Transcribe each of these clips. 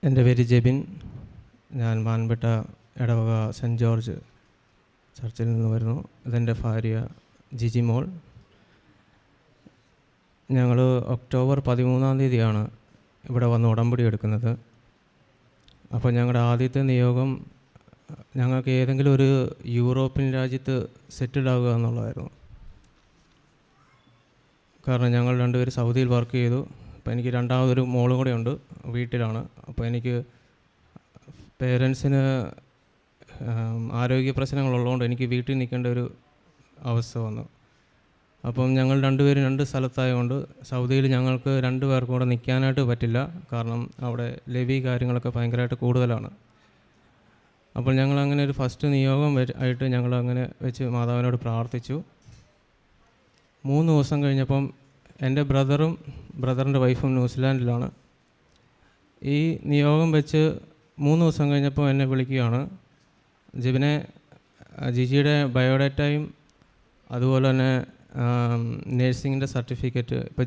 എൻ്റെ പേര് ജെബിൻ. ഞാൻ മാൻപേട്ട എടവക സെൻറ്റ് ജോർജ് ചർച്ചിൽ നിന്ന് വരുന്നു. ഇതെൻ്റെ ഭാര്യ ജിജി മോൾ. ഞങ്ങൾ ഒക്ടോബർ 13 ഇവിടെ വന്ന് ഉടമ്പടി എടുക്കുന്നത്. അപ്പോൾ ഞങ്ങളുടെ ആദ്യത്തെ നിയോഗം ഞങ്ങൾക്ക് ഏതെങ്കിലും ഒരു യൂറോപ്യൻ രാജ്യത്ത് സെറ്റിൽഡ് ആവുക എന്നുള്ളതായിരുന്നു. കാരണം ഞങ്ങൾ രണ്ടുപേരും സൗദിയിൽ വർക്ക് ചെയ്തു. അപ്പോൾ എനിക്ക് രണ്ടാമതൊരു മോളും കൂടെ ഉണ്ട്, വീട്ടിലാണ്. അപ്പോൾ എനിക്ക് പേരൻസിന് ആരോഗ്യ പ്രശ്നങ്ങളുള്ളതുകൊണ്ട് എനിക്ക് വീട്ടിൽ നിൽക്കേണ്ട ഒരു അവസ്ഥ വന്നു. അപ്പം ഞങ്ങൾ രണ്ടുപേരും രണ്ട് സ്ഥലത്തായതുകൊണ്ട് സൗദിയിൽ ഞങ്ങൾക്ക് രണ്ട് പേർക്കും കൂടെ നിൽക്കാനായിട്ട് പറ്റില്ല. കാരണം അവിടെ ലെവി കാര്യങ്ങളൊക്കെ ഭയങ്കരമായിട്ട് കൂടുതലാണ്. അപ്പോൾ ഞങ്ങളങ്ങനെ ഒരു ഫസ്റ്റ് നിയോഗം ആയിട്ട് ഞങ്ങളങ്ങനെ വെച്ച് മാതാവിനോട് പ്രാർത്ഥിച്ചു. 3 ദിവസം കഴിഞ്ഞപ്പം എൻ്റെ ബ്രദറിൻ്റെ വൈഫും ന്യൂസിലാൻഡിലാണ്. ഈ നിയോഗം വെച്ച് 3 ദിവസം കഴിഞ്ഞപ്പോൾ എന്നെ വിളിക്കുകയാണ്, ജിബിനെ ജിജിയുടെ ബയോഡാറ്റയും അതുപോലെ തന്നെ നേഴ്സിങ്ങിൻ്റെ സർട്ടിഫിക്കറ്റ്, ഇപ്പോൾ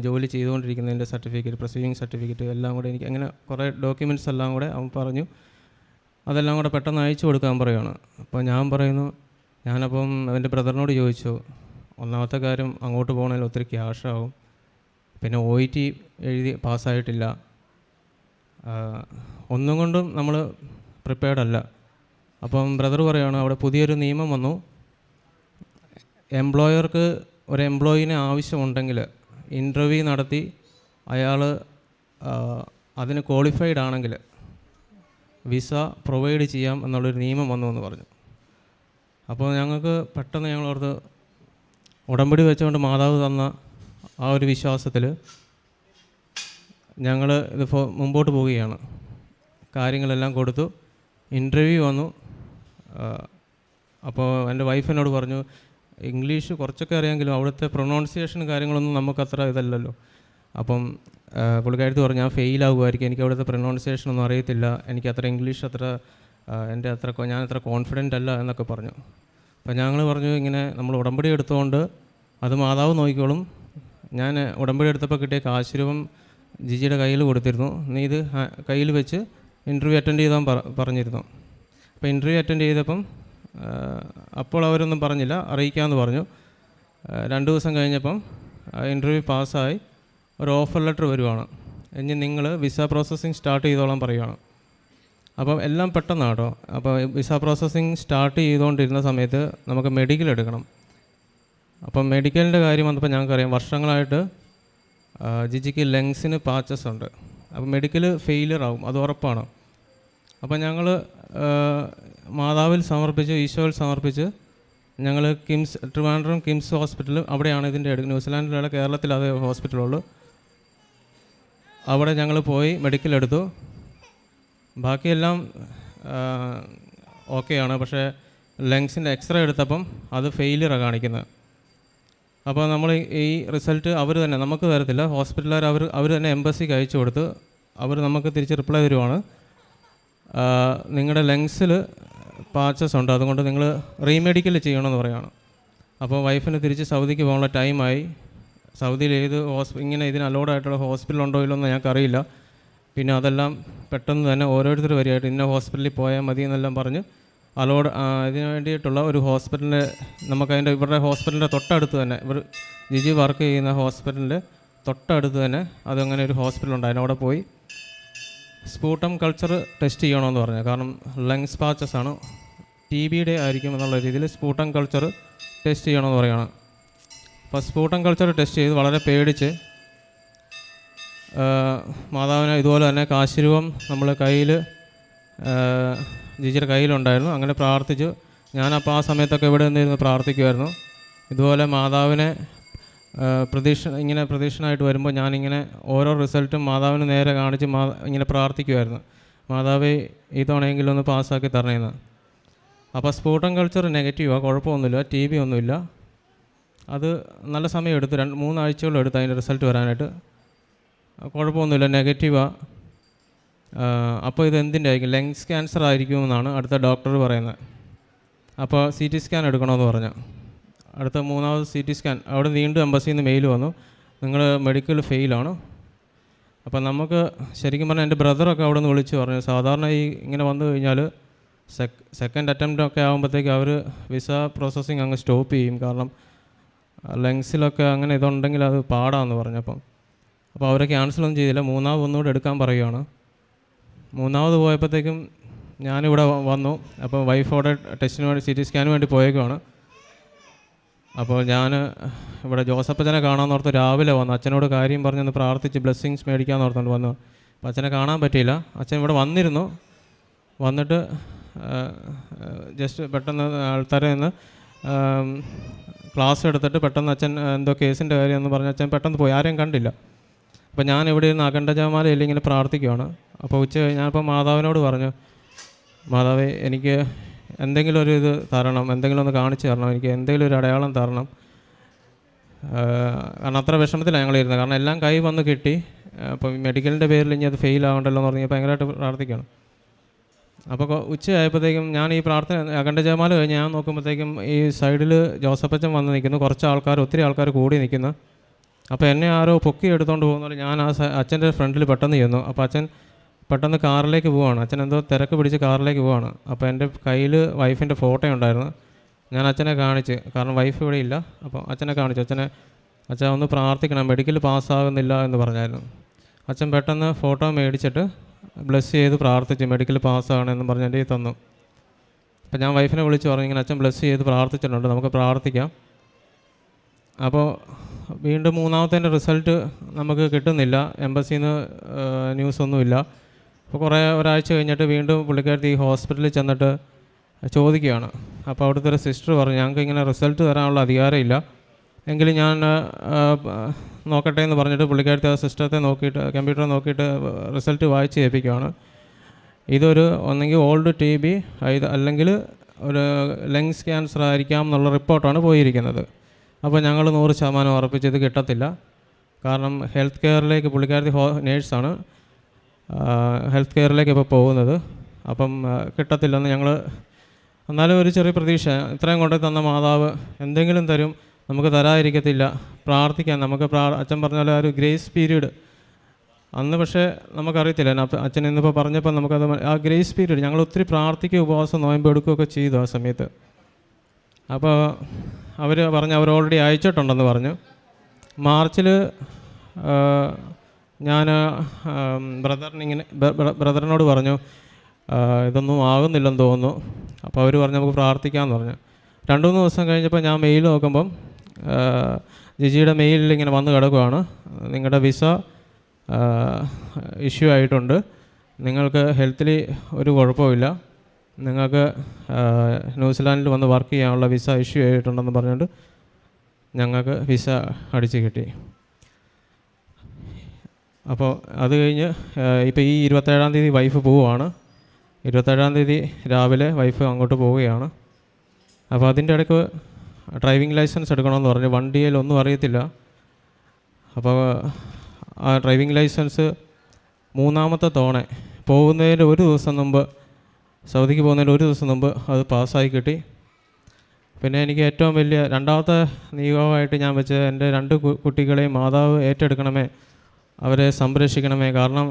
ജോലി ചെയ്തുകൊണ്ടിരിക്കുന്നതിൻ്റെ സർട്ടിഫിക്കറ്റ്, പ്രൊസീവിങ് സർട്ടിഫിക്കറ്റ് എല്ലാം കൂടെ എനിക്ക് അങ്ങനെ കുറേ ഡോക്യുമെൻറ്റ്സ് എല്ലാം കൂടെ അവൻ പറഞ്ഞു അതെല്ലാം കൂടെ പെട്ടെന്ന് അയച്ചു കൊടുക്കാൻ പറയുകയാണ്. അപ്പോൾ ഞാൻ പറയുന്നു, ഞാനപ്പം എൻ്റെ ബ്രദറിനോട് ചോദിച്ചു, ഒന്നാമത്തെ കാര്യം അങ്ങോട്ട് പോകണമെങ്കിൽ ഒത്തിരി ക്യാഷാവും, പിന്നെ OET എഴുതി പാസ്സായിട്ടില്ല, ഒന്നും കൊണ്ടും നമ്മൾ പ്രിപ്പയർഡ് അല്ല. അപ്പം ബ്രദർ പറയുകയാണ്, അവിടെ പുതിയൊരു നിയമം വന്നു, എംപ്ലോയർക്ക് ഒരു എംപ്ലോയീനെ ആവശ്യമുണ്ടെങ്കിൽ ഇൻ്റർവ്യൂ നടത്തി അയാൾ അതിന് ക്വാളിഫൈഡ് ആണെങ്കിൽ വിസ പ്രൊവൈഡ് ചെയ്യാം എന്നുള്ളൊരു നിയമം വന്നു എന്ന് പറഞ്ഞു. അപ്പോൾ ഞങ്ങൾക്ക് പെട്ടെന്ന് ഞങ്ങളോർത്ത് ഉടമ്പടി വെച്ചുകൊണ്ട് മാതാവ് തന്ന ആ ഒരു വിശ്വാസത്തിൽ ഞങ്ങൾ ഇത് മുമ്പോട്ട് പോവുകയാണ്. കാര്യങ്ങളെല്ലാം കൊടുത്തു, ഇൻ്റർവ്യൂ വന്നു. അപ്പോൾ എൻ്റെ വൈഫ് എന്നോട് പറഞ്ഞു, ഇംഗ്ലീഷ് കുറച്ചൊക്കെ അറിയാമെങ്കിലും അവിടുത്തെ പ്രൊനൗൺസിയേഷൻ കാര്യങ്ങളൊന്നും നമുക്കത്ര ഇതല്ലല്ലോ. അപ്പം പുള്ളിക്കാരത്ത് പറഞ്ഞു, ഞാൻ ഫെയിലാകുമായിരിക്കും, എനിക്ക് അവിടുത്തെ പ്രൊനൗൺസിയേഷനൊന്നും അറിയത്തില്ല, എനിക്ക് അത്ര ഇംഗ്ലീഷ് ഞാൻ അത്ര കോൺഫിഡൻ്റ് അല്ല എന്നൊക്കെ പറഞ്ഞു. അപ്പം ഞങ്ങൾ പറഞ്ഞു, ഇങ്ങനെ നമ്മൾ ഉടമ്പടി എടുത്തുകൊണ്ട് അത് മാതാവ് നോക്കിക്കോളും. ഞാൻ ഉടമ്പടി എടുത്തപ്പോൾ കിട്ടിയ കാശുരൂപം ജിജിയുടെ കയ്യിൽ കൊടുത്തിരുന്നു, നീ ഇത് കയ്യിൽ വെച്ച് ഇൻ്റർവ്യൂ അറ്റൻഡ് ചെയ്താൽ പറഞ്ഞിരുന്നു. അപ്പോൾ ഇൻ്റർവ്യൂ അറ്റൻഡ് ചെയ്തപ്പം അപ്പോൾ അവരൊന്നും പറഞ്ഞില്ല, അറിയിക്കാമെന്ന് പറഞ്ഞു. 2 ദിവസം കഴിഞ്ഞപ്പം ഇൻ്റർവ്യൂ പാസ്സായി ഒരു ഓഫർ ലെറ്റർ വരുവാണ്, ഇനി നിങ്ങൾ വിസ പ്രോസസ്സിങ് സ്റ്റാർട്ട് ചെയ്തോളാൻ പറയുകയാണ്. അപ്പം എല്ലാം പെട്ടെന്നാണ് കേട്ടോ. അപ്പോൾ വിസ പ്രോസസ്സിങ് സ്റ്റാർട്ട് ചെയ്തുകൊണ്ടിരുന്ന സമയത്ത് നമുക്ക് മെഡിക്കൽ എടുക്കണം. അപ്പം മെഡിക്കലിൻ്റെ കാര്യം വന്നപ്പോൾ ഞങ്ങൾക്കറിയാം, വർഷങ്ങളായിട്ട് ജിജിക്ക് ലങ്സിന് പാച്ചസ് ഉണ്ട്. അപ്പോൾ മെഡിക്കൽ ഫെയിലിയർ ആവും, അത് ഉറപ്പാണ്. അപ്പം ഞങ്ങൾ മാതാവിൽ സമർപ്പിച്ച്, ഈശോയിൽ സമർപ്പിച്ച് ഞങ്ങൾ ട്രിവാൻഡ്രം കിംസ് ഹോസ്പിറ്റൽ, അവിടെയാണ് ഇതിൻ്റെ ന്യൂസിലാൻഡിലുള്ള, കേരളത്തിൽ അതേ ഹോസ്പിറ്റലുള്ളൂ. അവിടെ ഞങ്ങൾ പോയി മെഡിക്കൽ എടുത്തു. ബാക്കിയെല്ലാം ഓക്കെയാണ്. പക്ഷേ ലങ്സിൻ്റെ എക്സ്റേ എടുത്തപ്പം അത് ഫെയിലിയറാണ് കാണിക്കുന്നത്. അപ്പോൾ നമ്മൾ ഈ റിസൾട്ട് അവർ തന്നെ നമുക്ക് തരത്തില്ല, ഹോസ്പിറ്റലുകാർ അവർ തന്നെ എംബസിക്ക് അയച്ചു കൊടുത്ത് അവർ നമുക്ക് തിരിച്ച് റിപ്ലൈ തരുവാണ്, നിങ്ങളുടെ ലങ്സിൽ പാച്ചസ് ഉണ്ട്, അതുകൊണ്ട് നിങ്ങൾ റീമെഡിക്കൽ ചെയ്യണമെന്ന് പറയുകയാണ്. അപ്പോൾ വൈഫിന് തിരിച്ച് സൗദിക്ക് പോകാനുള്ള ടൈമായി. സൗദിയിൽ ഇങ്ങനെ ഇതിന് അലോഡായിട്ടുള്ള ഹോസ്പിറ്റൽ ഉണ്ടോ ഇല്ലെന്ന് ഞങ്ങൾക്കറിയില്ല. പിന്നെ അതെല്ലാം പെട്ടെന്ന് തന്നെ ഓരോരുത്തർ വരികയായിട്ട് ഇന്ന ഹോസ്പിറ്റലിൽ പോയാൽ മതി എന്നെല്ലാം പറഞ്ഞ് ഇതിന് വേണ്ടിയിട്ടുള്ള ഒരു ഹോസ്പിറ്റലിൻ്റെ ഇവരുടെ ഹോസ്പിറ്റലിൻ്റെ തൊട്ടടുത്ത് തന്നെ, ജിജി വർക്ക് ചെയ്യുന്ന ഹോസ്പിറ്റലിൻ്റെ തൊട്ടടുത്ത് തന്നെ അതങ്ങനെ ഒരു ഹോസ്പിറ്റലുണ്ട്. അവിടെ പോയി സ്പൂട്ടം കൾച്ചർ ടെസ്റ്റ് ചെയ്യണമെന്ന് പറഞ്ഞു. കാരണം ലങ്സ് പാച്ചസ് ആണ്, TBയുടെ ആയിരിക്കും എന്നുള്ള രീതിയിൽ സ്പൂട്ടം കൾച്ചർ ടെസ്റ്റ് ചെയ്യണമെന്ന് പറയുകയാണ്. അപ്പോൾ സ്പൂട്ടം കൾച്ചർ ടെസ്റ്റ് ചെയ്ത് വളരെ പേടിച്ച് മാതാവിനെ ഇതുപോലെ തന്നെ കാശുരൂപം നമ്മൾ ജിജിയുടെ കയ്യിലുണ്ടായിരുന്നു. അങ്ങനെ പ്രാർത്ഥിച്ചു. ഞാനപ്പോൾ ആ സമയത്തൊക്കെ ഇവിടെ നിന്നിരുന്ന് പ്രാർത്ഥിക്കുമായിരുന്നു. ഇതുപോലെ മാതാവിനെ പ്രദക്ഷിണമായിട്ട് വരുമ്പോൾ ഞാനിങ്ങനെ ഓരോ റിസൾട്ടും മാതാവിന് നേരെ കാണിച്ച് ഇങ്ങനെ പ്രാർത്ഥിക്കുമായിരുന്നു, മാതാവേ ഈ തവണയെങ്കിലും ഒന്ന് പാസ്സാക്കി തരണേന്ന്. അപ്പോൾ സ്പൂട്ടം കൾച്ചർ നെഗറ്റീവാണ്, കുഴപ്പമൊന്നുമില്ല, TB ഒന്നുമില്ല. അത് നല്ല സമയം എടുത്തു, 2-3 ആഴ്ചയോളം എടുത്തു അതിൻ്റെ റിസൾട്ട് വരാനായിട്ട്. കുഴപ്പമൊന്നുമില്ല, നെഗറ്റീവാണ്. അപ്പോൾ ഇത് എന്തിൻ്റെ ആയിരിക്കും, ലങ്സ് ക്യാൻസർ ആയിരിക്കുമെന്നാണ് അടുത്ത ഡോക്ടർ പറയുന്നത്. അപ്പോൾ CT സ്കാൻ എടുക്കണമെന്ന് പറഞ്ഞു. അടുത്ത 3ാമത് CT സ്കാൻ അവിടെ വീണ്ടും എംബസിയിൽ നിന്ന് മെയിൽ വന്നു, നിങ്ങൾ മെഡിക്കൽ ഫെയിലാണ്, അപ്പം നമുക്ക് ശരിക്കും പറഞ്ഞാൽ എൻ്റെ ബ്രദറൊക്കെ അവിടെ നിന്ന് വിളിച്ച് പറഞ്ഞു, സാധാരണ ഇങ്ങനെ വന്നു കഴിഞ്ഞാൽ സെക്കൻഡ് അറ്റംപ്റ്റൊക്കെ ആകുമ്പോഴത്തേക്ക് അവർ വിസ പ്രോസസ്സിങ് അങ്ങ് സ്റ്റോപ്പ് ചെയ്യും, കാരണം ലങ്സിലൊക്കെ അങ്ങനെ ഇതുണ്ടെങ്കിൽ അത് പാടാമെന്ന് പറഞ്ഞപ്പം. അപ്പോൾ അവരെ ക്യാൻസലൊന്നും ചെയ്തില്ല, ഒന്നുകൂടെ എടുക്കാൻ പറയുകയാണ്. മൂന്നാമത് പോയപ്പോഴത്തേക്കും ഞാനിവിടെ വന്നു. അപ്പോൾ വൈഫ് അവിടെ ടെസ്റ്റിന് വേണ്ടി CT സ്കാന് വേണ്ടി പോയേക്കുവാണ്. അപ്പോൾ ഞാൻ ഇവിടെ ജോസപ്പച്ചനെ കാണാമെന്നോർത്ത് രാവിലെ വന്നു, അച്ഛനോട് കാര്യം പറഞ്ഞൊന്ന് പ്രാർത്ഥിച്ച് ബ്ലെസ്സിങ്സ് മേടിക്കാമെന്നോർത്തുകൊണ്ട് വന്നു. അപ്പോൾ അച്ഛനെ കാണാൻ പറ്റിയില്ല. അച്ഛൻ ഇവിടെ വന്നിരുന്നു. വന്നിട്ട് ജസ്റ്റ് പെട്ടെന്ന് ആൾക്കാരെ നിന്ന് ക്ലാസ് എടുത്തിട്ട് പെട്ടെന്ന് അച്ഛൻ എന്തോ കേസിൻ്റെ കാര്യം എന്ന് പറഞ്ഞ് അച്ഛൻ പെട്ടെന്ന് പോയി, ആരെയും കണ്ടില്ല. അപ്പോൾ ഞാൻ ഇവിടെ ഇരുന്ന് അഖണ്ഡജപമാലയിൽ ഇങ്ങനെ പ്രാർത്ഥിക്കുകയാണ്. അപ്പോൾ ഉച്ച ഞാനിപ്പോൾ മാതാവിനോട് പറഞ്ഞു, മാതാവേ എനിക്ക് എന്തെങ്കിലും ഒരു ഇത് തരണം, എന്തെങ്കിലും ഒന്ന് കാണിച്ചു തരണം, എനിക്ക് എന്തെങ്കിലും ഒരു അടയാളം തരണം. കാരണം അത്ര വിഷമത്തിലാണ് ഞങ്ങളിരുന്നത്, കാരണം എല്ലാം കൈ വന്ന് കിട്ടി. അപ്പോൾ മെഡിക്കലിൻ്റെ പേരിൽ ഇനി അത് ഫെയിൽ ആവണ്ടല്ലോ എന്ന് പറഞ്ഞ് ഭയങ്കരമായിട്ട് പ്രാർത്ഥിക്കണം. അപ്പോൾ ഉച്ചയായപ്പോഴത്തേക്കും ഞാൻ ഈ പ്രാർത്ഥന അഖണ്ഡജപമാല കഴിഞ്ഞ് ഞാൻ നോക്കുമ്പോഴത്തേക്കും ഈ സൈഡിൽ ജോസപ്പച്ചൻ വന്ന് നിൽക്കുന്നു, കുറച്ച് ആൾക്കാർ, ഒത്തിരി ആൾക്കാർ കൂടി നിൽക്കുന്നു. അപ്പോൾ എന്നെ ആരോ പൊക്കി എടുത്തുകൊണ്ട് പോകുന്നത് ഞാൻ ആ അച്ഛൻ്റെ ഫ്രണ്ടിൽ പെട്ടെന്ന് ചെന്നു. അപ്പോൾ അച്ഛൻ പെട്ടെന്ന് കാറിലേക്ക് പോവുകയാണ്, അച്ഛൻ എന്തോ തിരക്ക് പിടിച്ച് കാറിലേക്ക് പോവുകയാണ്. അപ്പോൾ എൻ്റെ കയ്യിൽ വൈഫിൻ്റെ ഫോട്ടോ ഉണ്ടായിരുന്നു. ഞാൻ അച്ഛനെ കാണിച്ച്, കാരണം വൈഫ് ഇവിടെ ഇല്ല. അപ്പോൾ അച്ഛനെ കാണിച്ചു, അച്ഛൻ ഒന്ന് പ്രാർത്ഥിക്കണം, മെഡിക്കൽ പാസ്സാകുന്നില്ല എന്ന് പറഞ്ഞായിരുന്നു. അച്ഛൻ പെട്ടെന്ന് ഫോട്ടോ മേടിച്ചിട്ട് ബ്ലെസ് ചെയ്ത് പ്രാർത്ഥിച്ചു, മെഡിക്കൽ പാസ്സാകണമെന്ന് പറഞ്ഞ് എൻ്റെ കയ്യിൽ തന്നു. അപ്പോൾ ഞാൻ വൈഫിനെ വിളിച്ച് പറഞ്ഞു, ഇങ്ങനെ അച്ഛൻ ബ്ലെസ് ചെയ്ത് പ്രാർത്ഥിച്ചിട്ടുണ്ട്, നമുക്ക് പ്രാർത്ഥിക്കാം. അപ്പോൾ വീണ്ടും മൂന്നാമത്തെ റിസൾട്ട് നമുക്ക് കിട്ടുന്നില്ല, എംബസിയിൽ നിന്ന് ന്യൂസൊന്നുമില്ല. അപ്പോൾ ഒരാഴ്ച കഴിഞ്ഞിട്ട് വീണ്ടും പുള്ളിക്കാരത്തി ഈ ഹോസ്പിറ്റലിൽ ചെന്നിട്ട് ചോദിക്കുകയാണ്. അപ്പോൾ അവിടുത്തെ ഒരു സിസ്റ്റർ പറഞ്ഞു, ഞങ്ങൾക്ക് ഇങ്ങനെ റിസൾട്ട് തരാനുള്ള അധികാരമില്ല, എങ്കിലും ഞാൻ നോക്കട്ടെ എന്ന് പറഞ്ഞിട്ട് പുള്ളിക്കാരത്തി ആ സിസ്റ്റത്തെ നോക്കിയിട്ട് കമ്പ്യൂട്ടർ നോക്കിയിട്ട് റിസൾട്ട് വായിച്ച് ഏൽപ്പിക്കുകയാണ്. ഇതൊരു ഒന്നെങ്കിൽ ഓൾഡ് TB അല്ലെങ്കിൽ ഒരു ലങ്സ് ക്യാൻസർ ആയിരിക്കാം എന്നുള്ള റിപ്പോർട്ടാണ് പോയിരിക്കുന്നത്. അപ്പോൾ ഞങ്ങൾ 100% ഉറപ്പിച്ച് ഇത് കിട്ടത്തില്ല, കാരണം ഹെൽത്ത് കെയറിലേക്ക് പുള്ളിക്കാരത്തി നേഴ്സാണ്, ഹെൽത്ത് കെയറിലേക്ക് ഇപ്പോൾ പോകുന്നത്. അപ്പം കിട്ടത്തില്ലെന്ന് ഞങ്ങൾ, എന്നാലും ഒരു ചെറിയ പ്രതീക്ഷ, ഇത്രയും കൊണ്ട് തന്ന മാതാവ് എന്തെങ്കിലും തരും, നമുക്ക് തരാതിരിക്കത്തില്ല, പ്രാർത്ഥിക്കാം. നമുക്ക് അച്ഛൻ പറഞ്ഞ പോലെ ഒരു ഗ്രേസ് പീരീഡ് അന്ന് പക്ഷേ നമുക്കറിയത്തില്ല. അച്ഛൻ ഇന്നിപ്പോൾ പറഞ്ഞപ്പോൾ നമുക്കത് ആ ഗ്രേസ് പീരീഡ് ഞങ്ങൾ ഒത്തിരി പ്രാർത്ഥിക്കുക, ഉപവാസം, നോയമ്പ് എടുക്കുകയൊക്കെ ചെയ്തു ആ സമയത്ത്. അപ്പോൾ അവർ പറഞ്ഞു അവർ ഓൾറെഡി അയച്ചിട്ടുണ്ടെന്ന് പറഞ്ഞു. മാർച്ചിൽ ഞാൻ ബ്രദറിനോട് പറഞ്ഞു, ഇതൊന്നും ആകുന്നില്ലെന്ന് തോന്നുന്നു. അപ്പോൾ അവർ പറഞ്ഞു നമുക്ക് പ്രാർത്ഥിക്കാമെന്ന് പറഞ്ഞു. 2-3 ദിവസം കഴിഞ്ഞപ്പോൾ ഞാൻ മെയിൽ നോക്കുമ്പം ജിജിയുടെ മെയിലിൽ ഇങ്ങനെ വന്ന് കിടക്കുകയാണ്, നിങ്ങളുടെ വിസ ഇഷ്യൂ ആയിട്ടുണ്ട്, നിങ്ങൾക്ക് ഹെൽത്തിൽ ഒരു കുഴപ്പമില്ല, നിങ്ങൾക്ക് ന്യൂസിലാൻഡിൽ വന്ന് വർക്ക് ചെയ്യാനുള്ള വിസ ഇഷ്യൂ ആയിട്ടുണ്ടെന്ന് പറഞ്ഞുകൊണ്ട് ഞങ്ങൾക്ക് വിസ അടിച്ച് കിട്ടി. അപ്പോൾ അത് കഴിഞ്ഞ് ഇപ്പോൾ ഈ 27-ാം തീയതി വൈഫ് പോവുകയാണ്. 27-ാം തീയതി രാവിലെ വൈഫ് അങ്ങോട്ട് പോവുകയാണ്. അപ്പോൾ അതിൻ്റെ ഇടയ്ക്ക് ഡ്രൈവിംഗ് ലൈസൻസ് എടുക്കണമെന്ന് പറഞ്ഞു. വണ്ടിയിലൊന്നും അറിയത്തില്ല. അപ്പോൾ ആ ഡ്രൈവിംഗ് ലൈസൻസ് 3-ാമത്തെ തവണ പോകുന്നതിന് ഒരു ദിവസം മുമ്പ്, സൗദിക്ക് പോകുന്നതിന് ഒരു ദിവസം മുമ്പ് അത് പാസ്സായി കിട്ടി. പിന്നെ എനിക്ക് ഏറ്റവും വലിയ രണ്ടാമത്തെ നിയോഗമായിട്ട് ഞാൻ വെച്ച് എൻ്റെ 2 കുട്ടികളെയും മാതാവ് ഏറ്റെടുക്കണമേ, അവരെ സംരക്ഷിക്കണമേ. കാരണം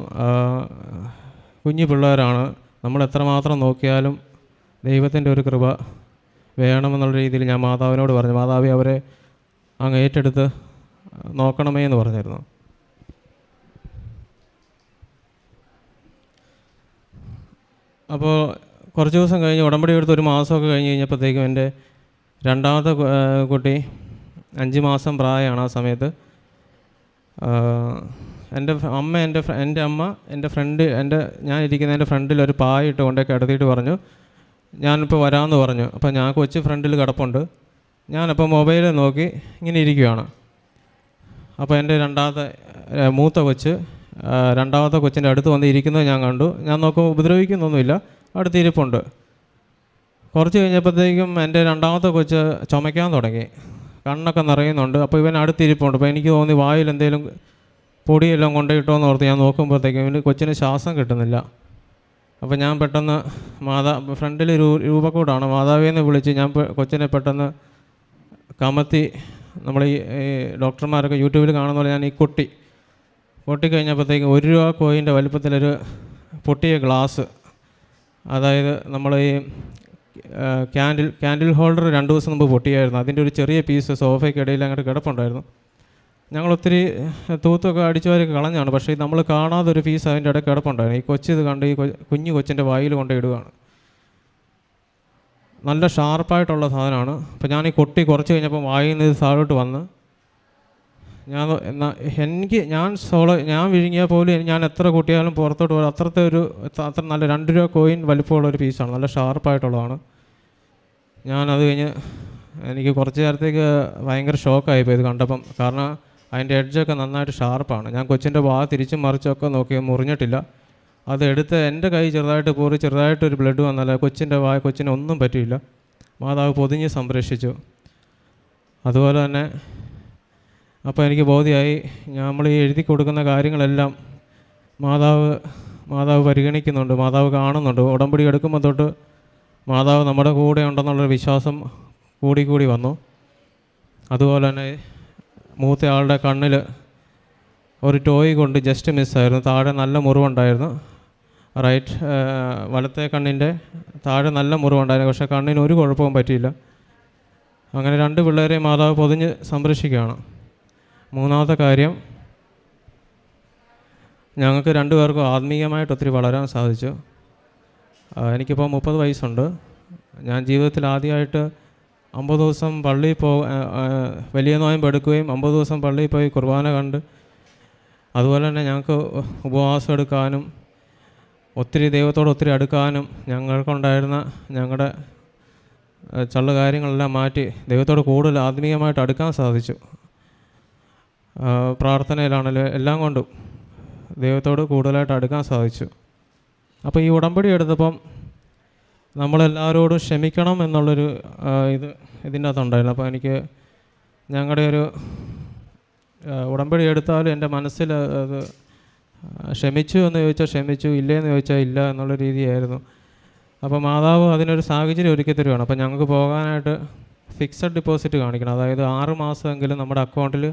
കുഞ്ഞു പിള്ളേരാണ്, നമ്മൾ എത്രമാത്രം നോക്കിയാലും ദൈവത്തിൻ്റെ ഒരു കൃപ വേണമെന്നുള്ള രീതിയിൽ ഞാൻ മാതാവിനോട് പറഞ്ഞു, മാതാവേ അവരെ അങ്ങ് ഏറ്റെടുത്ത് നോക്കണമേ എന്ന് പറഞ്ഞിരുന്നു. അപ്പോൾ കുറച്ച് ദിവസം കഴിഞ്ഞ് ഉടമ്പടി എടുത്ത് 1 മാസമൊക്കെ കഴിഞ്ഞ് കഴിഞ്ഞപ്പോഴത്തേക്കും എൻ്റെ 2ാമത്തെ കുട്ടി 5 മാസം പ്രായമാണ്. ആ സമയത്ത് എൻ്റെ അമ്മ ഞാൻ ഇരിക്കുന്ന എൻ്റെ ഫ്രണ്ടിൽ ഒരു പായിട്ട് കൊണ്ടേ കിടത്തിയിട്ട് പറഞ്ഞു, ഞാനിപ്പോൾ വരാമെന്ന് പറഞ്ഞു. അപ്പോൾ ഞാൻ കൊച്ച് ഫ്രണ്ടിൽ കിടപ്പുണ്ട്. ഞാനപ്പോൾ മൊബൈലിൽ നോക്കി ഇങ്ങനെ ഇരിക്കുകയാണ്. അപ്പോൾ എൻ്റെ മൂത്ത കൊച്ച് 2ാമത്തെ കൊച്ചിൻ്റെ അടുത്ത് വന്ന് ഇരിക്കുന്നത് ഞാൻ കണ്ടു. ഞാൻ നോക്കുമ്പോൾ ഉപദ്രവിക്കുന്നൊന്നുമില്ല, അടുത്ത് ഇരിപ്പുണ്ട്. കുറച്ച് കഴിഞ്ഞപ്പോഴത്തേക്കും എൻ്റെ 2ാമത്തെ കൊച്ച് ചുമയ്ക്കാൻ തുടങ്ങി, കണ്ണൊക്കെ നിറയുന്നുണ്ട്. അപ്പോൾ ഇവൻ അടുത്തിരിപ്പുണ്ട്. അപ്പോൾ എനിക്ക് തോന്നി വായിൽ എന്തെങ്കിലും പൊടിയെല്ലാം കൊണ്ടുപോയിട്ടോന്ന് ഓർത്ത് ഞാൻ നോക്കുമ്പോഴത്തേക്കും ഇവന് കൊച്ചിന് ശ്വാസം കിട്ടുന്നില്ല. അപ്പോൾ ഞാൻ പെട്ടെന്ന് ഫ്രണ്ടിൽ രൂപക്കൂടാണ്, മാതാവിയെന്ന് വിളിച്ച് ഞാൻ കൊച്ചിനെ പെട്ടെന്ന് കമത്തി, നമ്മൾ ഈ ഡോക്ടർമാരൊക്കെ യൂട്യൂബിൽ കാണുന്ന പോലെ ഞാൻ ഈ പൊട്ടിക്കഴിഞ്ഞപ്പോഴത്തേക്കും 1 രൂപ കോയിൻ്റെ വലിപ്പത്തിലൊരു പൊട്ടിയ ഗ്ലാസ്, അതായത് നമ്മൾ ഈ ക്യാൻഡിൽ ഹോൾഡർ 2 ദിവസം മുമ്പ് പൊട്ടിയായിരുന്നു. അതിൻ്റെ ഒരു ചെറിയ പീസ് സോഫയ്ക്കിടയിൽ അങ്ങോട്ട് കിടപ്പുണ്ടായിരുന്നു. ഞങ്ങളൊത്തിരി തൂത്തൊക്കെ അടിച്ചുവാരൊക്കെ കളഞ്ഞാണ്, പക്ഷേ നമ്മൾ കാണാതെ ഒരു പീസ് അതിൻ്റെ ഇടയ്ക്ക് കിടപ്പുണ്ടായിരുന്നു. ഈ കൊച്ചിത് കണ്ട് ഈ കുഞ്ഞു കൊച്ചിൻ്റെ വായിൽ കൊണ്ട് ഇടുകയാണ്. നല്ല ഷാർപ്പായിട്ടുള്ള സാധനമാണ്. അപ്പോൾ ഞാൻ ഈ കൊട്ടി കുറച്ച് കഴിഞ്ഞപ്പോൾ വായിൽ നിന്ന് ഇത് താഴോട്ട് വന്ന് ഞാൻ വിഴുങ്ങിയാൽ പോലും ഞാൻ എത്ര കൂട്ടിയാലും പുറത്തോട്ട് പോലും അത്ര നല്ല 2 രൂപ കോയിൻ വലിപ്പമുള്ളൊരു പീസാണ്, നല്ല ഷാർപ്പായിട്ടുള്ളതാണ്. ഞാനത് കഴിഞ്ഞ് എനിക്ക് കുറച്ച് നേരത്തേക്ക് ഭയങ്കര ഷോക്കായിപ്പോയി ഇത് കണ്ടപ്പം. കാരണം അതിൻ്റെ എഡ്ജൊക്കെ നന്നായിട്ട് ഷാർപ്പാണ്. ഞാൻ കൊച്ചിൻ്റെ വാ തിരിച്ചും മറിച്ചൊക്കെ നോക്കി, മുറിഞ്ഞിട്ടില്ല. അത് എടുത്ത് എൻ്റെ കൈ ചെറുതായിട്ടൊരു ബ്ലഡ് വന്നാൽ കൊച്ചിന് ഒന്നും പറ്റിയില്ല. മാതാവ് പൊതിഞ്ഞ് സംരക്ഷിച്ചു. അതുപോലെ തന്നെ അപ്പോൾ എനിക്ക് ബോധ്യമായി, നമ്മൾ ഈ എഴുതി കൊടുക്കുന്ന കാര്യങ്ങളെല്ലാം മാതാവ് പരിഗണിക്കുന്നുണ്ട്, മാതാവ് കാണുന്നുണ്ട്. ഉടമ്പടി എടുക്കുമ്പോൾ തൊട്ട് മാതാവ് നമ്മുടെ കൂടെ ഉണ്ടെന്നുള്ളൊരു വിശ്വാസം കൂടി വന്നു. അതുപോലെ തന്നെ മൂത്ത ആളുടെ കണ്ണിൽ ഒരു ടോയ് കൊണ്ട് ജസ്റ്റ് മിസ്സായിരുന്നു. താഴെ നല്ല മുറിവുണ്ടായിരുന്നു. വലത്തെ കണ്ണിൻ്റെ താഴെ നല്ല മുറിവുണ്ടായിരുന്നു, പക്ഷേ കണ്ണിന് ഒരു കുഴപ്പവും പറ്റിയില്ല. അങ്ങനെ 2 പിള്ളേരെ മാതാവ് പൊതിഞ്ഞ് സംരക്ഷിക്കുകയാണ്. 3-ാമത്തെ കാര്യം, ഞങ്ങൾക്ക് 2 പേർക്കും ആത്മീയമായിട്ട് ഒത്തിരി വളരാൻ സാധിച്ചു. എനിക്കിപ്പോൾ 30 വയസ്സുണ്ട്. ഞാൻ ജീവിതത്തിൽ ആദ്യമായിട്ട് 50 ദിവസം പള്ളിയിൽ വലിയ നോയമ്പ് എടുക്കുകയും 50 ദിവസം പള്ളിയിൽ പോയി കുർബാന കണ്ട്, അതുപോലെ തന്നെ ഞങ്ങൾക്ക് ഉപവാസം എടുക്കാനും ദൈവത്തോട് ഒത്തിരി അടുക്കാനും ഞങ്ങൾക്കുണ്ടായിരുന്ന ഞങ്ങളുടെ കാര്യങ്ങളെല്ലാം മാറ്റി ദൈവത്തോട് കൂടുതൽ ആത്മീയമായിട്ട് അടുക്കാൻ സാധിച്ചു. പ്രാർത്ഥനയിലാണെങ്കിലും എല്ലാം കൊണ്ടും ദൈവത്തോട് കൂടുതലായിട്ട് അടുക്കാൻ സാധിച്ചു. അപ്പോൾ ഈ ഉടമ്പടി എടുത്തപ്പം നമ്മളെല്ലാവരോടും ക്ഷമിക്കണം എന്നുള്ളൊരു ഇതിൻ്റെ അകത്തുണ്ടായിരുന്നു. അപ്പോൾ എനിക്ക് ഞങ്ങളുടെ ഒരു ഉടമ്പടി എടുത്താലും എൻ്റെ മനസ്സിൽ അത് ക്ഷമിച്ചു എന്ന് ചോദിച്ചാൽ ക്ഷമിച്ചു, ഇല്ലയെന്ന് ചോദിച്ചാൽ ഇല്ല എന്നുള്ള രീതിയായിരുന്നു. അപ്പോൾ മാതാവ് അതിനൊരു സാഹചര്യം ഒരുക്കി തരുവാണ്. അപ്പോൾ ഞങ്ങൾക്ക് പോകാനായിട്ട് ഫിക്സഡ് ഡിപ്പോസിറ്റ് കാണിക്കണം. അതായത് 6 മാസമെങ്കിലും നമ്മുടെ അക്കൗണ്ടിൽ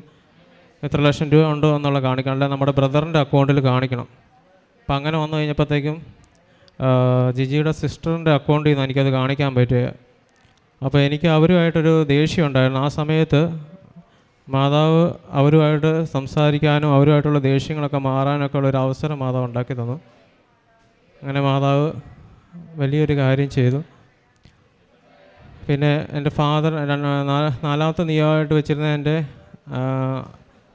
എത്ര ലക്ഷം രൂപ ഉണ്ടോ എന്നുള്ള കാണിക്കണം, അല്ല നമ്മുടെ ബ്രദറിൻ്റെ അക്കൗണ്ടിൽ കാണിക്കണം. അപ്പം അങ്ങനെ വന്നു കഴിഞ്ഞപ്പോഴത്തേക്കും ജിജിയുടെ സിസ്റ്ററിൻ്റെ അക്കൗണ്ടിൽ നിന്ന് എനിക്കത് കാണിക്കാൻ പറ്റുക. അപ്പോൾ എനിക്ക് അവരുമായിട്ടൊരു ദേഷ്യം ഉണ്ടായിരുന്നു. ആ സമയത്ത് മാതാവ് അവരുമായിട്ട് സംസാരിക്കാനും അവരുമായിട്ടുള്ള ദേഷ്യങ്ങളൊക്കെ മാറാനൊക്കെ ഉള്ളൊരു അവസരം മാതാവ് ഉണ്ടാക്കി തന്നു. അങ്ങനെ മാതാവ് വലിയൊരു കാര്യം ചെയ്തു. പിന്നെ എൻ്റെ ഫാദർ 4-ാമത്തെ നിയമമായിട്ട് വെച്ചിരുന്ന എൻ്റെ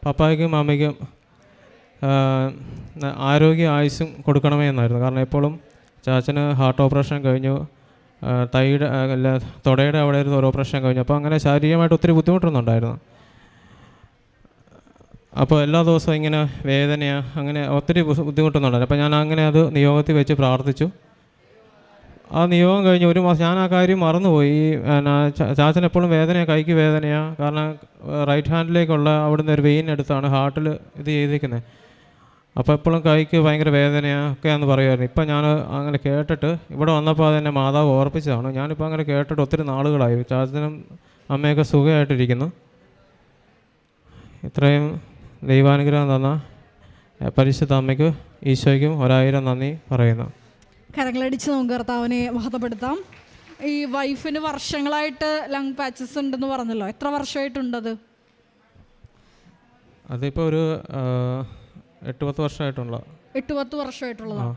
പപ്പായ്ക്കും അമ്മയ്ക്കും ആരോഗ്യ ആയുസ്സും കൊടുക്കണമേ എന്നായിരുന്നു. കാരണം എപ്പോഴും ചാച്ചന് ഹാർട്ട് ഓപ്പറേഷൻ കഴിഞ്ഞു, തുടയുടെ അവിടെ ഒരു ഓപ്പറേഷൻ കഴിഞ്ഞു. അപ്പോൾ അങ്ങനെ ശാരീരികമായിട്ട് ഒത്തിരി ബുദ്ധിമുട്ടൊന്നുണ്ടായിരുന്നു. അപ്പോൾ എല്ലാ ദിവസവും ഇങ്ങനെ വേദനയാണ്, അങ്ങനെ ഒത്തിരി ബുദ്ധിമുട്ടൊന്നുണ്ടായിരുന്നു. അപ്പോൾ ഞാൻ അങ്ങനെ അത് നിയോഗത്തിൽ വെച്ച് പ്രാർത്ഥിച്ചു. ആ നിയോഗം കഴിഞ്ഞ് 1 മാസം ഞാൻ ആ കാര്യം മറന്നുപോയി. ചാച്ചന് എപ്പോഴും വേദനയാണ്, കൈക്ക് വേദനയാണ്. കാരണം റൈറ്റ് ഹാൻഡിലേക്കുള്ള അവിടുന്ന് ഒരു വെയിൻ എടുത്താണ് ഹാർട്ടിൽ ഇത് ചെയ്തിരിക്കുന്നത്. അപ്പോൾ എപ്പോഴും കൈക്ക് ഭയങ്കര വേദനയൊക്കെയാന്ന് പറയുമായിരുന്നു. ഇപ്പം ഞാൻ അങ്ങനെ കേട്ടിട്ട് ഇവിടെ വന്നപ്പോൾ അതെന്നെ മാതാവ് ഓർപ്പിച്ചതാണ്. ഞാനിപ്പോൾ അങ്ങനെ കേട്ടിട്ട് ഒത്തിരി നാളുകളായി. ചാച്ചനും അമ്മയൊക്കെ സുഖമായിട്ടിരിക്കുന്നു. ഇത്രയും ദൈവാനുഗ്രഹം തന്ന പരിശുദ്ധ അമ്മയ്ക്ക് ഈശോയ്ക്കും 1000 നന്ദി പറയുന്നു. കരങ്ങളടിച്ച് നമുക്ക് കർത്താവിനെ മഹത്വപ്പെടുത്താം. ഈ വൈഫിന് വർഷങ്ങളായിട്ട് ലങ് പാച്ചസ് ഉണ്ടെന്ന് പറഞ്ഞല്ലോ, എത്ര വർഷമായിട്ടുണ്ടത്? അതിപ്പോൾ ഒരു 8-10 വർഷമായിട്ടുള്ള 8-10 വർഷമായിട്ടുള്ളതാണ്.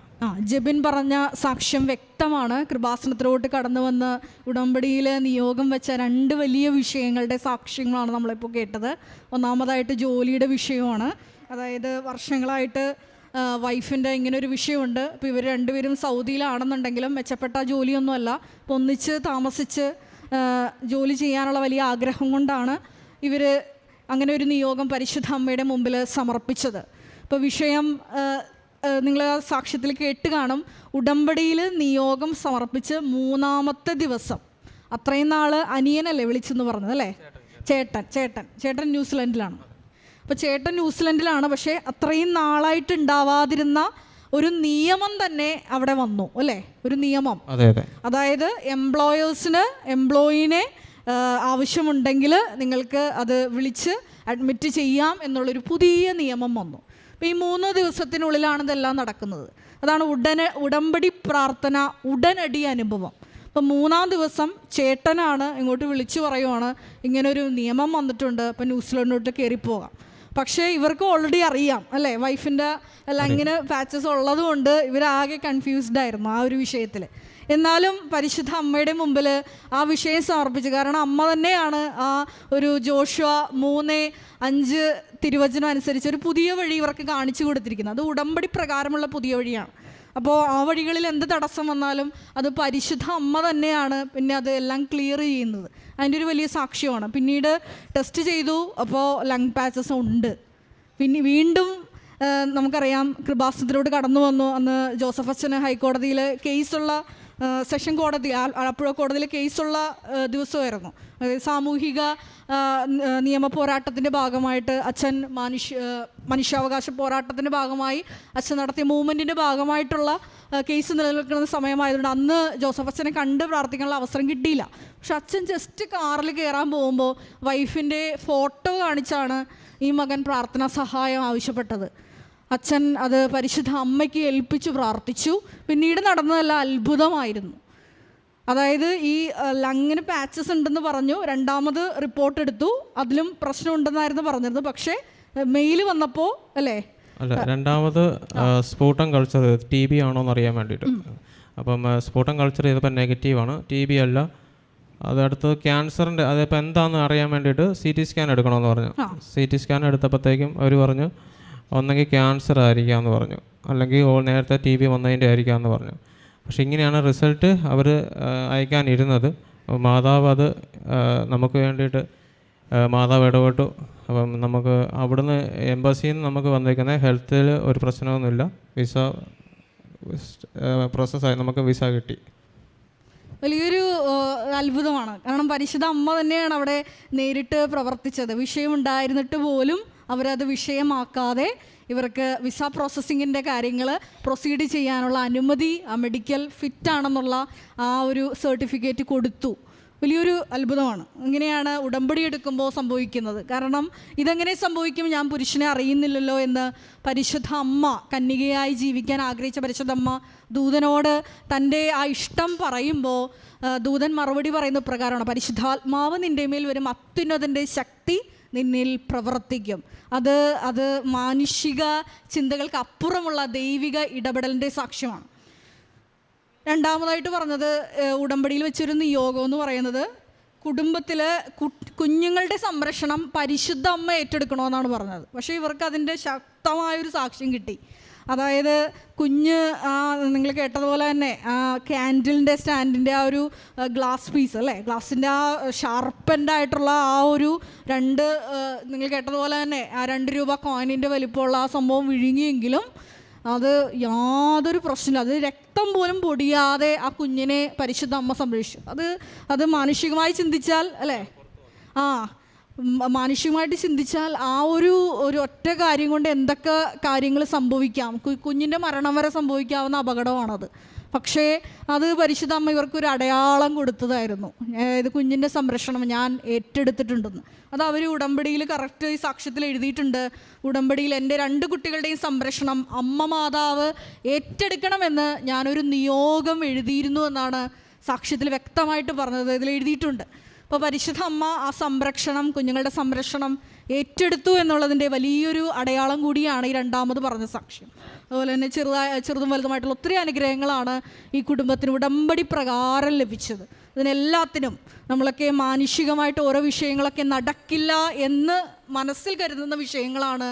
ജെബിൻ പറഞ്ഞ സാക്ഷ്യം വ്യക്തമാണ്. കൃപാസനത്തിലോട്ട് കടന്നു വന്ന് ഉടമ്പടിയിൽ നിയോഗം വെച്ച 2 വലിയ വിഷയങ്ങളുടെ സാക്ഷ്യങ്ങളാണ് നമ്മളിപ്പോൾ കേട്ടത്. ഒന്നാമതായിട്ട് ജോലിയുടെ വിഷയമാണ്. അതായത് വർഷങ്ങളായിട്ട് വൈഫിൻ്റെ ഇങ്ങനൊരു വിഷയമുണ്ട്. ഇപ്പോൾ ഇവർ 2 പേരും സൗദിയിലാണെന്നുണ്ടെങ്കിലും മെച്ചപ്പെട്ട ജോലിയൊന്നുമല്ല, അപ്പോൾ ഒന്നിച്ച് താമസിച്ച് ജോലി ചെയ്യാനുള്ള വലിയ ആഗ്രഹം കൊണ്ടാണ് ഇവർ അങ്ങനെ ഒരു നിയോഗം പരിശുദ്ധ അമ്മയുടെ മുമ്പിൽ സമർപ്പിച്ചത്. ഇപ്പോൾ വിഷയം നിങ്ങൾ ആ സാക്ഷ്യത്തിൽ കേട്ട് കാണും. ഉടമ്പടിയിൽ നിയോഗം സമർപ്പിച്ച് 3-ാമത്തെ ദിവസം, അത്രയും നാൾ അനിയനല്ലേ വിളിച്ചെന്ന് പറഞ്ഞത് അല്ലേ? ചേട്ടൻ ന്യൂസിലൻഡിലാണ്. അപ്പോൾ ചേട്ടൻ ന്യൂസിലൻഡിലാണ്, പക്ഷേ അത്രയും നാളായിട്ട് ഉണ്ടാവാതിരുന്ന ഒരു നിയമം തന്നെ അവിടെ വന്നു അല്ലേ? ഒരു നിയമം, അതായത് എംപ്ലോയിനെ ആവശ്യമുണ്ടെങ്കിൽ നിങ്ങൾക്ക് അത് വിളിച്ച് അഡ്മിറ്റ് ചെയ്യാം എന്നുള്ളൊരു പുതിയ നിയമം വന്നു. അപ്പോൾ ഈ 3 ദിവസത്തിനുള്ളിലാണ് ഇതെല്ലാം നടക്കുന്നത്. അതാണ് ഉടമ്പടി പ്രാർത്ഥന ഉടനടി അനുഭവം. അപ്പം 3-ാം ദിവസം ചേട്ടനാണ് ഇങ്ങോട്ട് വിളിച്ചു പറയുവാണ്, ഇങ്ങനൊരു നിയമം വന്നിട്ടുണ്ട്, അപ്പം ന്യൂസിലൻഡിലോട്ട് കയറിപ്പോകാം. പക്ഷേ ഇവർക്ക് ഓൾറെഡി അറിയാം അല്ലേ, വൈഫിൻ്റെ എല്ലാം ഇങ്ങനെ പാച്ചസ് ഉള്ളത് കൊണ്ട് ഇവരാകെ കൺഫ്യൂസ്ഡ് ആയിരുന്നു ആ ഒരു വിഷയത്തിൽ. എന്നാലും പരിശുദ്ധ അമ്മയുടെ മുമ്പിൽ ആ വിഷയം സമർപ്പിച്ചു. കാരണം അമ്മ തന്നെയാണ് ആ ഒരു ജോഷുവ 3:5 തിരുവചനം അനുസരിച്ച് ഒരു പുതിയ വഴി ഇവർക്ക് കാണിച്ചു കൊടുത്തിരിക്കുന്നത്. അത് ഉടമ്പടി പ്രകാരമുള്ള പുതിയ വഴിയാണ്. അപ്പോൾ ആ വഴികളിൽ എന്ത് തടസ്സം വന്നാലും അത് പരിശുദ്ധ അമ്മ തന്നെയാണ് പിന്നെ അത് എല്ലാം ക്ലിയർ ചെയ്യുന്നത്. അതിൻ്റെ ഒരു വലിയ സാക്ഷ്യമാണ്. പിന്നീട് ടെസ്റ്റ് ചെയ്തു, അപ്പോൾ ലങ് പാച്ചസ് ഉണ്ട്. പിന്നെ വീണ്ടും നമുക്കറിയാം കൃപാസനത്തിലോട്ട് കടന്നു വന്നു. അന്ന് ജോസഫ് അച്ഛന് ഹൈക്കോടതിയിൽ കേസുള്ള സെഷൻ കോടതി, ആലപ്പുഴ കോടതിയിൽ കേസുള്ള ദിവസമായിരുന്നു. അതായത് സാമൂഹിക നിയമ പോരാട്ടത്തിൻ്റെ ഭാഗമായിട്ട് അച്ഛൻ മനുഷ്യാവകാശ പോരാട്ടത്തിൻ്റെ ഭാഗമായി അച്ഛൻ നടത്തിയ മൂവ്മെൻറ്റിൻ്റെ ഭാഗമായിട്ടുള്ള കേസ് നിലനിൽക്കുന്ന സമയമായതുകൊണ്ട് അന്ന് ജോസഫ് അച്ഛനെ കണ്ട് പ്രാർത്ഥിക്കാനുള്ള അവസരം കിട്ടിയില്ല. പക്ഷെ അച്ഛൻ ജസ്റ്റ് കാറിൽ കയറാൻ പോകുമ്പോൾ വൈഫിൻ്റെ ഫോട്ടോ കാണിച്ചാണ് ഈ മകൻ പ്രാർത്ഥനാ സഹായം ആവശ്യപ്പെട്ടത്. അച്ഛൻ അത് പരിശുദ്ധ അമ്മയ്ക്ക് ഏൽപ്പിച്ചു പ്രാർത്ഥിച്ചു. പിന്നീട് നടന്നതെല്ലാം അത്ഭുതമായിരുന്നു. അതായത് ഈ ലങ്ങിന് പാച്ചസ് ഉണ്ടെന്ന് പറഞ്ഞു, 2ാമത് റിപ്പോർട്ട് എടുത്തു, അതിലും പ്രശ്നമുണ്ടെന്നായിരുന്നു പറഞ്ഞിരുന്നത്. പക്ഷേ മെയിൽ വന്നപ്പോൾ അല്ലേ, അല്ല 2ാമത് സ്ഫോടം കൾച്ചർ TB ആണോ എന്ന് അറിയാൻ വേണ്ടിയിട്ട്. അപ്പം സ്ഫോടം കൾച്ചർ ചെയ്തപ്പോൾ നെഗറ്റീവാണ്, TB അല്ല. അതടുത്ത് ക്യാൻസറിൻ്റെ അതിപ്പോൾ എന്താണെന്ന് അറിയാൻ വേണ്ടിയിട്ട് CT സ്കാൻ എടുക്കണമെന്ന് പറഞ്ഞു. CT സ്കാൻ എടുത്തപ്പോഴത്തേക്കും അവർ പറഞ്ഞു ഒന്നെങ്കിൽ ക്യാൻസർ ആയിരിക്കാമെന്ന് പറഞ്ഞു, അല്ലെങ്കിൽ നേരത്തെ TB വന്നതിൻ്റെ ആയിരിക്കാമെന്ന് പറഞ്ഞു. പക്ഷേ ഇങ്ങനെയാണ് റിസൾട്ട് അവർ അയക്കാനിരുന്നത്. മാതാവ് അത് നമുക്ക് വേണ്ടിയിട്ട് മാതാവ് ഇടപെട്ടു. അപ്പം നമുക്ക് അവിടുന്ന് എംബസിയിൽ നിന്ന് നമുക്ക് വന്നിരിക്കുന്നത് ഹെൽത്തിൽ ഒരു പ്രശ്നമൊന്നുമില്ല, വിസ പ്രോസസ്സായി നമുക്ക് വിസ കിട്ടി. വലിയൊരു അത്ഭുതമാണ്. കാരണം പരിശുദ്ധ അമ്മ തന്നെയാണ് അവിടെ നേരിട്ട് പ്രവർത്തിച്ചത്. വിഷയമുണ്ടായിരുന്നിട്ട് പോലും അവരത് വിഷയമാക്കാതെ ഇവർക്ക് വിസ പ്രോസസ്സിങ്ങിൻ്റെ കാര്യങ്ങൾ പ്രൊസീഡ് ചെയ്യാനുള്ള അനുമതി, മെഡിക്കൽ ഫിറ്റാണെന്നുള്ള ആ ഒരു സർട്ടിഫിക്കറ്റ് കൊടുത്തു. വലിയൊരു അത്ഭുതമാണ്. ഇങ്ങനെയാണ് ഉടമ്പടി എടുക്കുമ്പോൾ സംഭവിക്കുന്നത്. കാരണം ഇതെങ്ങനെ സംഭവിക്കും, ഞാൻ പുരുഷനെ അറിയുന്നില്ലല്ലോ എന്ന് പരിശുദ്ധ അമ്മ, കന്യകയായി ജീവിക്കാൻ ആഗ്രഹിച്ച പരിശുദ്ധ അമ്മ ദൂതനോട് തൻ്റെ ആ ഇഷ്ടം പറയുമ്പോൾ ദൂതൻ മറുപടി പറയുന്ന പ്രകാരമാണ്, പരിശുദ്ധാത്മാവ് നിൻ്റെ മേൽ വരും, അത്യുന്നതൻ്റെ ശക്തി നിന്നിൽ പ്രവർത്തിക്കും. അത് മാനുഷിക ചിന്തകൾക്ക് അപ്പുറമുള്ള ദൈവിക ഇടപെടലിൻ്റെ സാക്ഷ്യമാണ്. 2ാമതായിട്ട് പറഞ്ഞത് ഉടമ്പടിയിൽ വെച്ചൊരു നിയോഗം എന്ന് പറയുന്നത് കുടുംബത്തിൽ കുഞ്ഞുങ്ങളുടെ സംരക്ഷണം പരിശുദ്ധ അമ്മ ഏറ്റെടുക്കണമെന്നാണ് പറഞ്ഞത്. പക്ഷേ ഇവർക്ക് അതിൻ്റെ ശക്തമായൊരു സാക്ഷ്യം കിട്ടി. അതായത് കുഞ്ഞ് നിങ്ങൾ കേട്ടതുപോലെ തന്നെ ക്യാൻഡിലിൻ്റെ സ്റ്റാൻഡിൻ്റെ ആ ഒരു ഗ്ലാസ് പീസ് അല്ലേ, ഗ്ലാസിൻ്റെ ആ ഷാർപ്പൻ്റായിട്ടുള്ള ആ ഒരു നിങ്ങൾ കേട്ടതുപോലെ തന്നെ ആ 2 രൂപ കോയിനിൻ്റെ വലിപ്പമുള്ള ആ സംഭവം വിഴുങ്ങിയെങ്കിലും അത് യാതൊരു പ്രശ്നമില്ല. അത് രക്തം പോലും പൊടിയാതെ ആ കുഞ്ഞിനെ പരിശുദ്ധ അമ്മ സംരക്ഷിച്ചു. അത് മാനുഷികമായി ചിന്തിച്ചാൽ അല്ലേ, മാനുഷികമായിട്ട് ചിന്തിച്ചാൽ ആ ഒരു ഒറ്റ കാര്യം കൊണ്ട് എന്തൊക്കെ കാര്യങ്ങൾ സംഭവിക്കാം, കുഞ്ഞിൻ്റെ മരണം വരെ സംഭവിക്കാവുന്ന അപകടമാണത്. പക്ഷേ അത് പരിശുദ്ധ അമ്മ ഇവർക്കൊരു അടയാളം കൊടുത്തതായിരുന്നു. ഇത് കുഞ്ഞിൻ്റെ സംരക്ഷണം ഞാൻ ഏറ്റെടുത്തിട്ടുണ്ടെന്ന്. അത് അവർ ഉടമ്പടിയിൽ കറക്റ്റ് ഈ സാക്ഷ്യത്തിൽ എഴുതിയിട്ടുണ്ട്. ഉടമ്പടിയിൽ എൻ്റെ 2 കുട്ടികളുടെയും സംരക്ഷണം അമ്മ മാതാവ് ഏറ്റെടുക്കണമെന്ന് ഞാനൊരു നിയോഗം എഴുതിയിരുന്നു എന്നാണ് സാക്ഷ്യത്തിൽ വ്യക്തമായിട്ട് പറഞ്ഞത്. ഇതിൽ എഴുതിയിട്ടുണ്ട്. അപ്പോൾ പരിശുദ്ധ അമ്മ ആ സംരക്ഷണം, കുഞ്ഞുങ്ങളുടെ സംരക്ഷണം ഏറ്റെടുത്തു എന്നുള്ളതിൻ്റെ വലിയൊരു അടയാളം കൂടിയാണ് ഈ 2ാമത് പറഞ്ഞ സാക്ഷ്യം. അതുപോലെ തന്നെ ചെറുതും വലുതുമായിട്ടുള്ള ഒത്തിരി അനുഗ്രഹങ്ങളാണ് ഈ കുടുംബത്തിന് ഉടമ്പടി പ്രകാരം ലഭിച്ചത്. ഇതിനെല്ലാത്തിനും നമ്മളൊക്കെ മാനുഷികമായിട്ട് ഓരോ വിഷയങ്ങളൊക്കെ നടക്കില്ല എന്ന് മനസ്സിൽ കരുതുന്ന വിഷയങ്ങളാണ്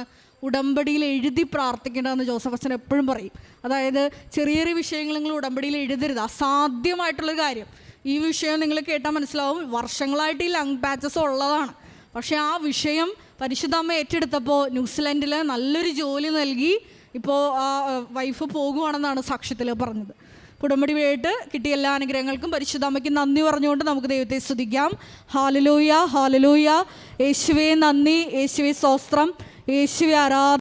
ഉടമ്പടിയിൽ എഴുതി പ്രാർത്ഥിക്കേണ്ടതെന്ന് ജോസഫ് അച്ഛൻ എപ്പോഴും പറയും. അതായത് ചെറിയ ചെറിയ വിഷയങ്ങൾ നിങ്ങൾ ഉടമ്പടിയിൽ എഴുതരുത്, അസാധ്യമായിട്ടുള്ളൊരു കാര്യം. ഈ വിഷയം നിങ്ങൾ കേട്ടാൽ മനസ്സിലാവും, വർഷങ്ങളായിട്ട് ഈ ലങ് പാച്ചസ് ഉള്ളതാണ്. പക്ഷേ ആ വിഷയം പരിശുദ്ധ അമ്മ ഏറ്റെടുത്തപ്പോൾ ന്യൂസിലൻഡിൽ നല്ലൊരു ജോലി നൽകി ഇപ്പോൾ ആ വൈഫ് പോകുവാണെന്നാണ് സാക്ഷ്യത്തിൽ പറഞ്ഞത്. ഉടമ്പടി വഴിയായിട്ട് കിട്ടിയ എല്ലാ അനുഗ്രഹങ്ങൾക്കും പരിശുദ്ധ അമ്മയ്ക്ക് നന്ദി പറഞ്ഞുകൊണ്ട് നമുക്ക് ദൈവത്തെ സ്തുതിക്കാം. Hallelujah, hallelujah. യേശുവേ നന്ദി, യേശുവേ സ്തോത്രം, യേശുവേ ആരാധന.